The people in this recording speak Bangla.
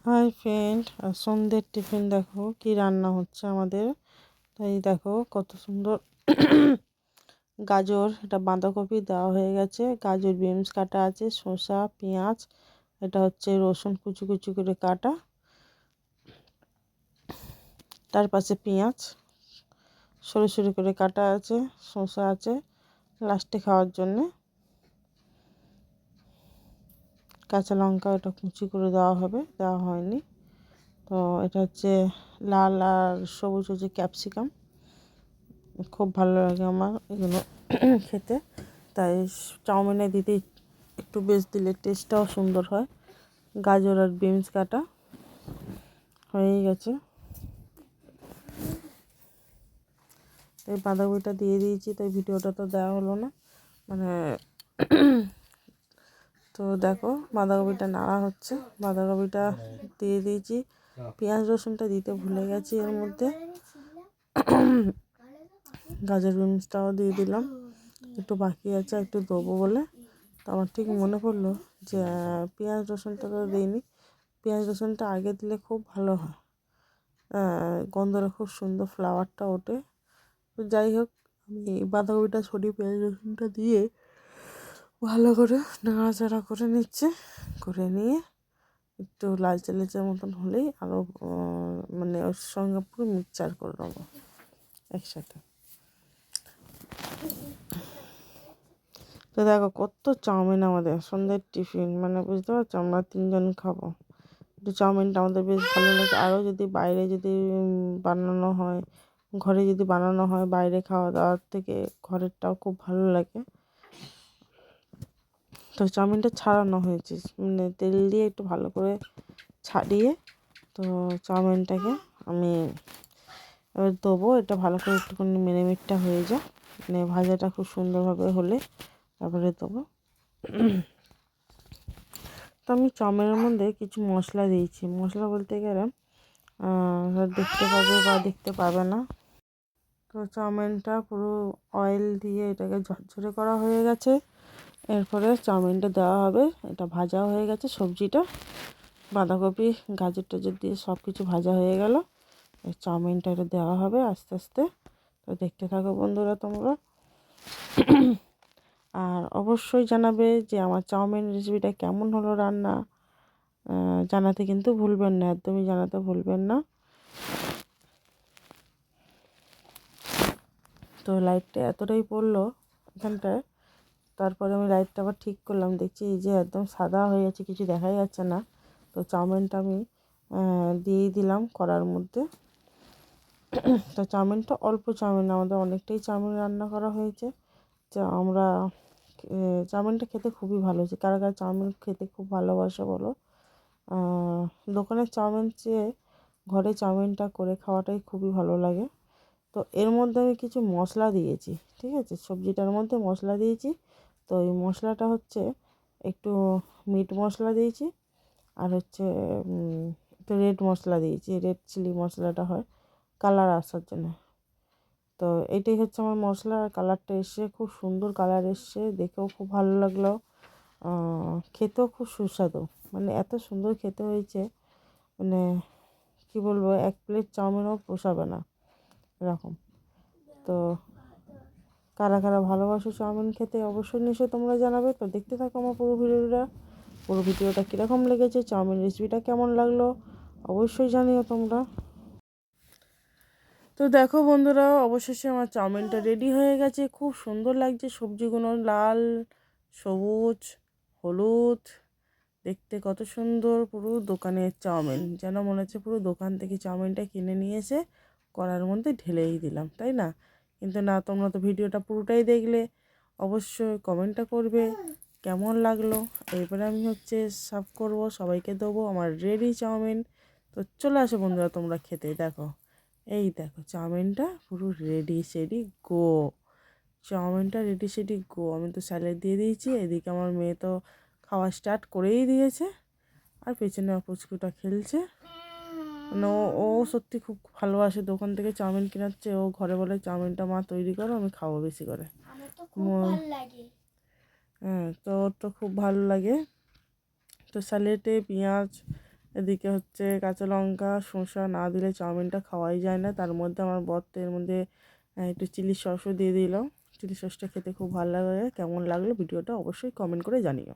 হাই ফ্রেন্ড, আর সন্ধ্যের টিফিন দেখো কি রান্না হচ্ছে আমাদের। তাই দেখো কত সুন্দর গাজর, এটা বাঁধাকপি দেওয়া হয়ে গেছে, গাজর বিনস কাটা আছে, শসা পেঁয়াজ, এটা হচ্ছে রসুন কুচি কুচি করে কাটা, তার পাশে পেঁয়াজ সরু সরু করে কাটা আছে, শসা আছে লাস্টে খাওয়ার জন্যে, কাঁচা লঙ্কা এটা কুচি করে দেওয়া হবে, দেওয়া হয়নি। তো এটা হচ্ছে লাল আর সবুজ হচ্ছে ক্যাপসিকাম, খুব ভালো লাগে আমার এগুলো খেতে। তাই চাউমিনে দিতে একটু বেশ দিলে টেস্টটাও সুন্দর হয়। গাজর আর বিনস কাটা হয়ে গেছে, তাই বাঁধাকপিটা দিয়ে দিয়েছি, তাই ভিডিওটা তো দেওয়া হলো না মানে। তো দেখো বাঁধাকপিটা নাড়া হচ্ছে, বাঁধাকপিটা দিয়ে দিয়েছি, পেঁয়াজ রসুনটা দিতে ভুলে গেছি এর মধ্যে। গাজর বিনসটাও দিয়ে দিলাম, একটু বাকি আছে একটু দেবো বলে। তো আমার ঠিক মনে পড়লো যে পেঁয়াজ রসুনটা তো দিইনি, পেঁয়াজ রসুনটা আগে দিলে খুব ভালো হয়, গন্ধটা খুব সুন্দর, ফ্লেভারটা ওঠে। তো যাই হোক, আমি বাঁধাকপিটা সরিয়ে পেঁয়াজ রসুনটা দিয়ে ভালো করে নাড়াচাড়া করে নিচ্ছে, করে নিয়ে একটু লালচে লালচে মতন হলেই আরও মানে ওর সঙ্গে পুরো মিক্সচার করে নেবো একসাথে। তো দেখো কত চাউমিন আমাদের সন্ধ্যের টিফিন, মানে বুঝতে পারছো আমরা 3জন খাবো। একটু চাউমিনটা আমাদের বেশ ভালো লাগে, আরও যদি বাইরে যদি বানানো হয়, ঘরে যদি বানানো হয়, বাইরে খাওয়া দাওয়ার থেকে ঘরেরটাও খুব ভালো লাগে। তো চাউমিনটা ছাড়ানো হয়েছে, মানে তেল দিয়ে একটু ভালো করে ছাড়িয়ে, তো চাউমিনটাকে আমি এবার দেবো, এটা ভালো করে একটুখানি মেরিনেটটা হয়ে যায়, মানে ভাজাটা খুব সুন্দরভাবে হলে তারপরে দেবো। তো আমি চাউমিনের মধ্যে কিছু মশলা দিয়েছি, মশলা বলতে গেলে দেখতে পাবে বা দেখতে পাবে না। তো চাউমিনটা পুরো অয়েল দিয়ে এটাকে ঝরঝরে করা হয়ে গেছে, এরপরে চাউমিনটা দেওয়া হবে, এটা ভাজা হয়ে গেছে, সবজিটা বাঁধাকপি গাজর টাজর দিয়ে সব কিছু ভাজা হয়ে গেল, এই চাউমিনটা এটা দেওয়া হবে আস্তে আস্তে। তো দেখতে থাকো বন্ধুরা তোমরা, আর অবশ্যই জানাবে যে আমার চাউমিন রেসিপিটা কেমন হলো রান্না, জানাতে কিন্তু ভুলবেন না, একদমই জানাতে ভুলবেন না। তো লাইটটা এতটাই পড়লো এখানটায়, তারপরে আমি লাইটটা আবার ঠিক করলাম, দেখছি এই যে একদম সাদা হয়ে যাচ্ছে, কিছু দেখাই যাচ্ছে না। তো চাউমিনটা আমি দিয়েই দিলাম কড়ার মধ্যে। তো চাউমিনটা অল্প চাউমিন, আমাদের অনেকটাই চাউমিন রান্না করা হয়েছে। যা আমরা চাউমিনটা খেতে খুবই ভালো হয়েছে, কারা কারা চাউমিন খেতে খুব ভালোবাসে বলো। দোকানের চাউমিন চেয়ে ঘরে চাউমিনটা করে খাওয়াটাই খুবই ভালো লাগে। তো এর মধ্যে আমি কিছু মশলা দিয়েছি, ঠিক আছে, সবজিটার মধ্যে মশলা দিয়েছি। তো এই মশলাটা হচ্ছে একটু মিট মশলা দিয়েছি, আর হচ্ছে একটু রেড মশলা দিয়েছি, রেড চিলি মশলাটা হয় কালার আসার জন্য। তো এটাই হচ্ছে আমার মশলা, আর কালারটা এসছে খুব সুন্দর, কালার এসছে, দেখেও খুব ভালো লাগলো, খেতেও খুব সুস্বাদু, মানে এত সুন্দর খেতে হয়েছে, মানে কী বলবো, 1 প্লেট চাউমিনও পোষাবে না এরকম। তো কারা কারা ভালোবাসো চাউমিন খেতে অবশ্যই নিশ্চয়ই তোমরা জানাবে। তো দেখতে থাকো আমার পুরো ভিডিওটা কীরকম লেগেছে, চাউমিন রেসিপিটা কেমন লাগলো অবশ্যই জানিও তোমরা। তো দেখো বন্ধুরা, অবশেষে আমার চাউমিনটা রেডি হয়ে গেছে, খুব সুন্দর লাগছে, সবজিগুলো লাল সবুজ হলুদ, দেখতে কত সুন্দর, পুরো দোকানের চাউমিন, যেন মনে হচ্ছে পুরো দোকান থেকে চাউমিনটা কিনে নিয়ে এসে কড়ার মধ্যে ঢেলেই দিলাম, তাই না? কিন্তু না, তোমরা তো ভিডিওটা পুরোটাই দেখলে, অবশ্যই কমেন্টটা করবে কেমন লাগলো। এরপরে আমি হচ্ছে সার্ভ করবো, সবাইকে দেবো আমার রেডি চাউমিন। তো চলে আসো বন্ধুরা তোমরা খেতে, দেখো এই দেখো চাউমিনটা পুরো রেডি সেডি গো, চাউমিনটা রেডি সেডি গো। আমি তো স্যালাড দিয়ে দিয়েছি, এদিকে আমার মেয়ে তো খাওয়া স্টার্ট করেই দিয়েছে, আর পেছনে পুচকুটা খেলছে, মানে ও সত্যি খুব ভালোবাসে দোকান থেকে চাউমিন কেনাচ্ছে, ও ঘরে বলে চাউমিনটা মা তৈরি করো, আমি খাবো বেশি করে। হ্যাঁ, তো ওর তো খুব ভালো লাগে। তো স্যালাডে পেঁয়াজ এদিকে হচ্ছে কাঁচা লঙ্কা শসা না দিলে চাউমিনটা খাওয়াই যায় না। তার মধ্যে আমার বর তো এর মধ্যে একটু চিলি সসও দিয়ে দিল। চিলি সসটা খেতে খুব ভালো লাগে। কেমন লাগলো ভিডিওটা অবশ্যই কমেন্ট করে জানিও।